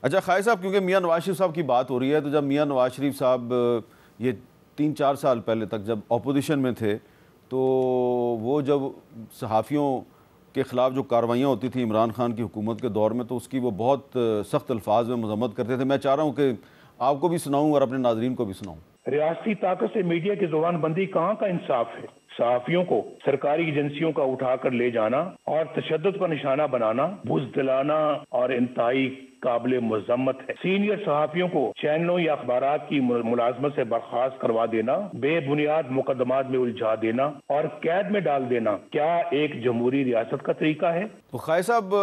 اچھا خالد صاحب، کیونکہ میاں نواز شریف صاحب کی بات ہو رہی ہے، تو جب میاں نواز شریف صاحب یہ 3-4 سال پہلے تک جب اپوزیشن میں تھے، تو وہ جب صحافیوں کے خلاف جو کارروائیاں ہوتی تھیں عمران خان کی حکومت کے دور میں، تو اس کی وہ بہت سخت الفاظ میں مذمت کرتے تھے. میں چاہ رہا ہوں کہ آپ کو بھی سناؤں اور اپنے ناظرین کو بھی سناؤں. ریاستی طاقت سے میڈیا کی زبان بندی کہاں کا انصاف ہے؟ صحافیوں کو سرکاری ایجنسیوں کا اٹھا کر لے جانا اور تشدد کا نشانہ بنانا بزدلانہ اور انتہائی قابل مذمت ہے. سینئر صحافیوں کو چینلوں یا اخبارات کی ملازمت سے برخاست کروا دینا، بے بنیاد مقدمات میں الجھا دینا اور قید میں ڈال دینا کیا ایک جمہوری ریاست کا طریقہ ہے؟ تو خالد صاحب،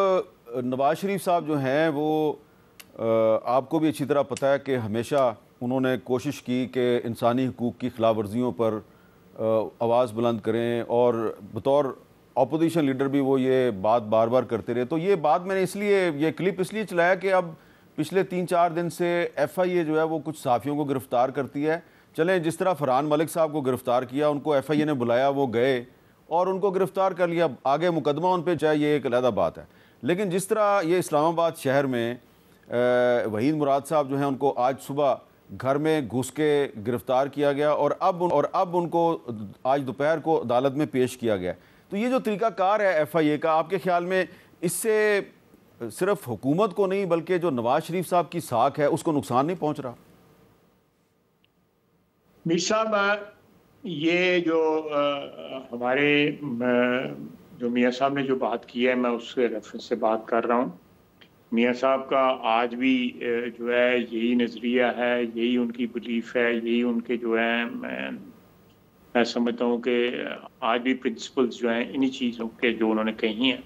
نواز شریف صاحب جو ہیں وہ آپ کو بھی اچھی طرح پتہ ہے کہ ہمیشہ انہوں نے کوشش کی کہ انسانی حقوق کی خلاف ورزیوں پر آواز بلند کریں، اور بطور اپوزیشن لیڈر بھی وہ یہ بات بار بار کرتے رہے. تو یہ بات میں نے یہ کلپ اس لیے چلایا کہ اب پچھلے 3-4 دن سے ایف آئی اے جو ہے وہ کچھ صحافیوں کو گرفتار کرتی ہے. چلیں، جس طرح فرحان ملک صاحب کو گرفتار کیا، ان کو ایف آئی اے نے بلایا، وہ گئے اور ان کو گرفتار کر لیا، آگے مقدمہ ان پہ چاہے، یہ ایک علیحدہ بات ہے. لیکن جس طرح یہ اسلام آباد شہر میں وحید مراد صاحب جو ہیں ان کو آج صبح گھر میں گھس کے گرفتار کیا گیا، اور اب ان کو آج دوپہر کو عدالت میں پیش کیا گیا. تو یہ جو طریقہ کار ہے ایف آئی اے کا، آپ کے خیال میں اس سے صرف حکومت کو نہیں بلکہ جو نواز شریف صاحب کی ساکھ ہے اس کو نقصان نہیں پہنچ رہا؟ میر صاحب، یہ جو ہمارے جو میاں صاحب نے جو بات کی ہے، میں اس کے ریفرنس سے بات کر رہا ہوں. میاں صاحب کا آج بھی جو ہے یہی نظریہ ہے، یہی ان کی بلیف ہے، یہی ان کے جو ہے، میں سمجھتا ہوں کہ آج بھی پرنسپلز جو ہیں انہی چیزوں کے جو انہوں نے کہی ہیں.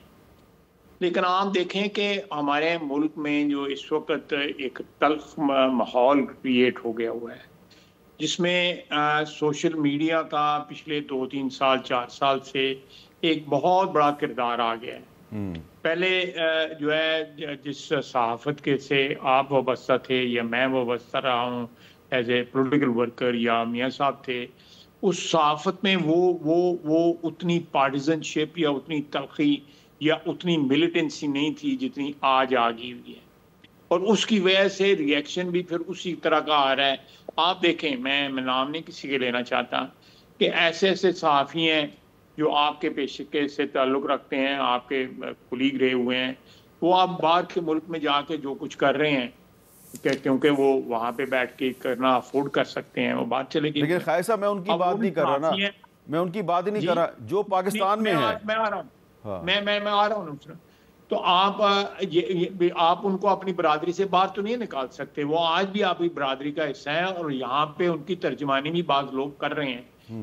لیکن آپ دیکھیں کہ ہمارے ملک میں جو اس وقت ایک تلخ ماحول کریٹ ہو گیا ہوا ہے، جس میں سوشل میڈیا کا پچھلے 2-3 سال 4 سال سے ایک بہت بڑا کردار آ گیا ہے. پہلے جو ہے جس صحافت کے سے آپ وابستہ تھے یا میں وابستہ رہا ہوں ایز اے پولیٹیکل ورکر، یا میاں صاحب تھے، اس صحافت میں وہ اتنی پارٹیزن شپ یا اتنی تلخی یا اتنی ملیٹنسی نہیں تھی جتنی آج آ گئی ہوئی ہے، اور اس کی وجہ سے ری ایکشن بھی پھر اسی طرح کا آ رہا ہے. آپ دیکھیں، میں نام نہیں کسی کے لینا چاہتا، کہ ایسے صحافی ہیں جو آپ کے پیشے سے تعلق رکھتے ہیں، آپ کے کولیگ رہے ہوئے ہیں، وہ آپ باہر کے ملک میں جا کے جو کچھ کر رہے ہیں کیونکہ وہ وہاں پہ بیٹھ کے کرنا افورڈ کر سکتے ہیں، وہ بات چلے گی. لیکن خالد صاحب، میں ان کی بات نہیں کر رہا نا، میں ان کی بات ہی نہیں کر رہا جو پاکستان میں ہے. میں آ رہا ہوں، میں آ رہا ہوں. تو آپ ان کو اپنی برادری سے باہر تو نہیں نکال سکتے، وہ آج بھی آپ کی برادری کا حصہ ہے، اور یہاں پہ ان کی ترجمانی بھی بعض لوگ کر رہے ہیں.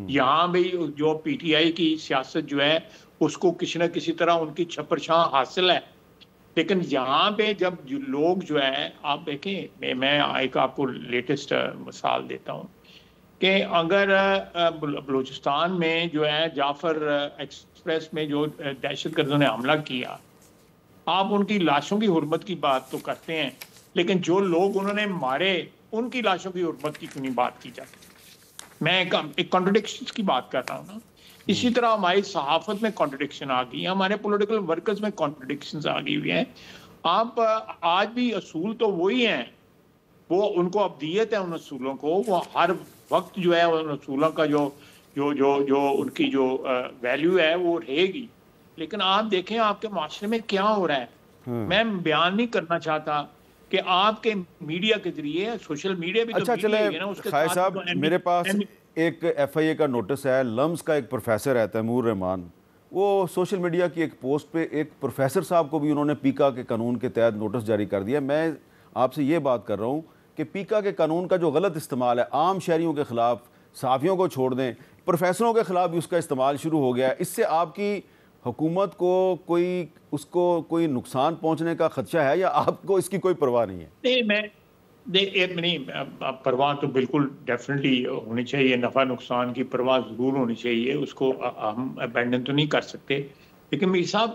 یہاں بھی جو پی ٹی آئی کی سیاست جو ہے اس کو کسی نہ کسی طرح ان کی چھپر چھاں حاصل ہے. لیکن یہاں پہ جب لوگ جو ہے، آپ دیکھیں، میں ایک آپ کو لیٹسٹ مثال دیتا ہوں کہ اگر بلوچستان میں جو ہے جعفر ایکسپریس میں جو دہشت گردوں نے حملہ کیا، آپ ان کی لاشوں کی حرمت کی بات تو کرتے ہیں، لیکن جو لوگ انہوں نے مارے ان کی لاشوں کی حرمت کی کیوں نہیں بات کی جاتی؟ میں ایک کانٹرڈکشن کی بات کر رہا ہوں نا. اسی طرح ہماری صحافت میں کانٹرڈکشن آ گئی ہے، ہمارے پولیٹیکل ورکرز میں کانٹرڈکشنز آ گئی ہوئی ہیں. آپ آج بھی اصول تو وہی ہیں، وہ ان کو ابدیت ہے ان اصولوں کو، وہ ہر وقت جو ہے ان اصولوں کا جو ان کی جو ویلیو ہے وہ رہے گی. لیکن آپ دیکھیں آپ کے معاشرے میں کیا ہو رہا ہے. میں بیان نہیں کرنا چاہتا کہ آپ کے میڈیا کے ذریعے، سوشل میڈیا بھی تو اچھا میڈیا چلے ہے نا، اس کے خالد صاحب، ساتھ میرے پاس ایک ایف آئی اے کا نوٹس ہے. لمز کا ایک پروفیسر ہے تیمور رحمان، وہ سوشل میڈیا کی ایک پوسٹ پہ ایک پروفیسر صاحب کو بھی انہوں نے پیکا کے قانون کے تحت نوٹس جاری کر دیا. میں آپ سے یہ بات کر رہا ہوں کہ پیکا کے قانون کا جو غلط استعمال ہے عام شہریوں کے خلاف، صحافیوں کو چھوڑ دیں، پروفیسروں کے خلاف بھی اس کا استعمال شروع ہو گیا ہے. اس سے آپ کی حکومت کو کوئی نقصان پہنچنے کا خدشہ ہے، یا آپ کو اس کی کوئی پرواہ نہیں ہے؟ نہیں، پرواہ تو بالکل ڈیفینیٹلی ہونی چاہیے، نفع نقصان کی پرواہ ضرور ہونی چاہیے، اس کو ہم ابینڈن تو نہیں کر سکتے. لیکن میر صاحب،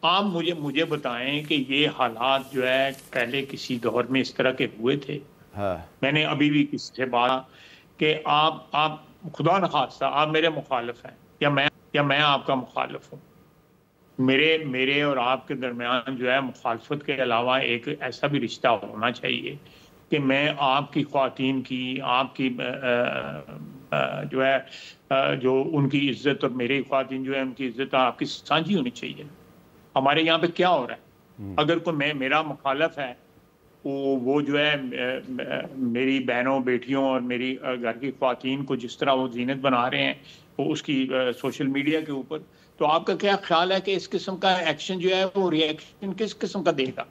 آپ مجھے بتائیں کہ یہ حالات جو ہے پہلے کسی دور میں اس طرح کے ہوئے تھے؟ میں نے ابھی بھی کسی سے بات کہ آپ خدا نخواستہ آپ میرے مخالف ہیں یا میں آپ کا مخالف ہوں، میرے اور آپ کے درمیان جو ہے مخالفت کے علاوہ ایک ایسا بھی رشتہ ہونا چاہیے کہ میں آپ کی خواتین کی، آپ کی جو ہے جو ان کی عزت، اور میری خواتین جو ہے ان کی عزت آپ کی سانجھی ہونی چاہیے. ہمارے یہاں پہ کیا ہو رہا ہے؟ اگر کوئی میرا مخالف ہے، وہ جو ہے میری بہنوں بیٹیوں اور میری گھر کی خواتین کو جس طرح وہ زینت بنا رہے ہیں وہ اس کی سوشل میڈیا کے اوپر، تو آپ کا کیا خیال ہے کہ اس قسم کا ایکشن جو ہے وہ ری ایکشن کس قسم کا دے گا؟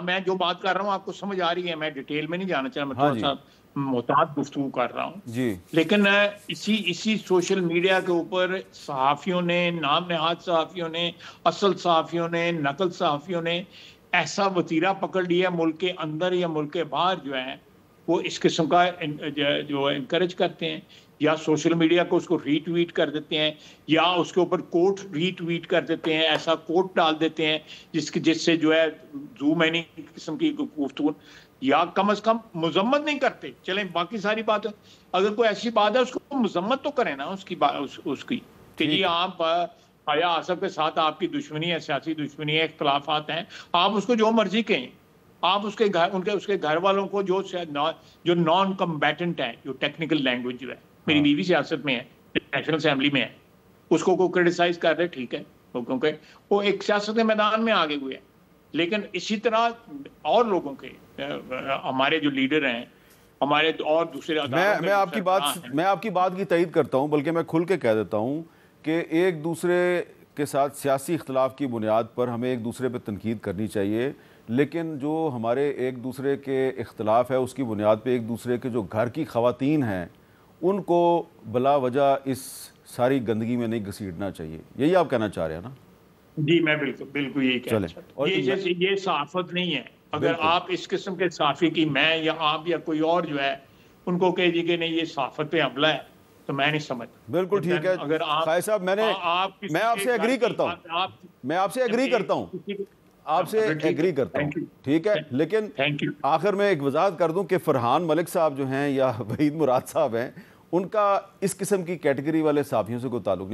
میں جو بات کر رہا ہوں آپ کو سمجھ آ رہی ہے، میں ڈیٹیل میں نہیں جانا چاہ رہا، میں ہاں تھوڑا جی سا محتاط گفتگو کر رہا ہوں. جی. لیکن اسی سوشل میڈیا کے اوپر صحافیوں نے، نام نہاد صحافیوں نے، اصل صحافیوں نے، نقل صحافیوں نے ایسا وتیرہ پکڑ لیا ملک کے اندر یا ملک کے باہر جو ہے وہ اس قسم کا جو انکریج کرتے ہیں، یا سوشل میڈیا کو اس کو ری ٹویٹ کر دیتے ہیں، یا اس کے اوپر کوٹ ری ٹویٹ کر دیتے ہیں، ایسا کوٹ ڈال دیتے ہیں جس سے جو ہے زو مینی قسم کی گفتگو، یا کم از کم مذمت نہیں کرتے. چلیں باقی ساری بات ہے، اگر کوئی ایسی بات ہے اس کو مذمت تو کریں نا اس کی کہ جی آپ حیا آصف کے ساتھ آپ کی دشمنی ہے، سیاسی دشمنی ہے، اختلافات ہیں، آپ اس کو جو مرضی کہیں. آپ اس کے گھر والوں کو جو نان کمبیٹنٹ ہے، جو ٹیکنیکل لینگویج جو ہے، میری بیوی سیاست میں ہے، نیشنل اسمبلی میں ہے، اس کو کرٹیسائز کر رہے، ٹھیک ہے، کیونکہ وہ ایک سیاست کے میدان میں آگے ہوئے ہیں. لیکن اسی طرح اور لوگوں کے، ہمارے جو لیڈر ہیں، ہمارے اور دوسرے اداروں میں آپ کی بات کی تائید کرتا ہوں، بلکہ میں کھل کے کہہ دیتا ہوں کہ ایک دوسرے کے ساتھ سیاسی اختلاف کی بنیاد پر ہمیں ایک دوسرے پہ تنقید کرنی چاہیے، لیکن جو ہمارے ایک دوسرے کے اختلاف ہے اس کی بنیاد پہ ایک دوسرے کے جو گھر کی خواتین ہیں ان کو بلا وجہ اس ساری گندگی میں نہیں گھسیٹنا چاہیے. یہی آپ کہنا چاہ رہے ہیں نا؟ جی میں بالکل یہی کہنا چاہتا ہوں. یہ صحافت نہیں ہے. اگر آپ اس قسم کے صحافی کی، میں یا آپ یا کوئی اور جو ہے ان کو کہہ دی کہ نہیں یہ صحافت پہ حملہ ہے، تو میں نہیں سمجھ. بالکل ٹھیک ہے خالد صاحب، میں آپ سے ایگری کرتا ہوں، ٹھیک ہے. لیکن آخر میں ایک وضاحت کر دوں کہ فرحان ملک صاحب جو ہیں یا وحید مراد صاحب ہیں، ان کا اس قسم کی کیٹیگری والے صحافیوں سے کوئی تعلق نہیں.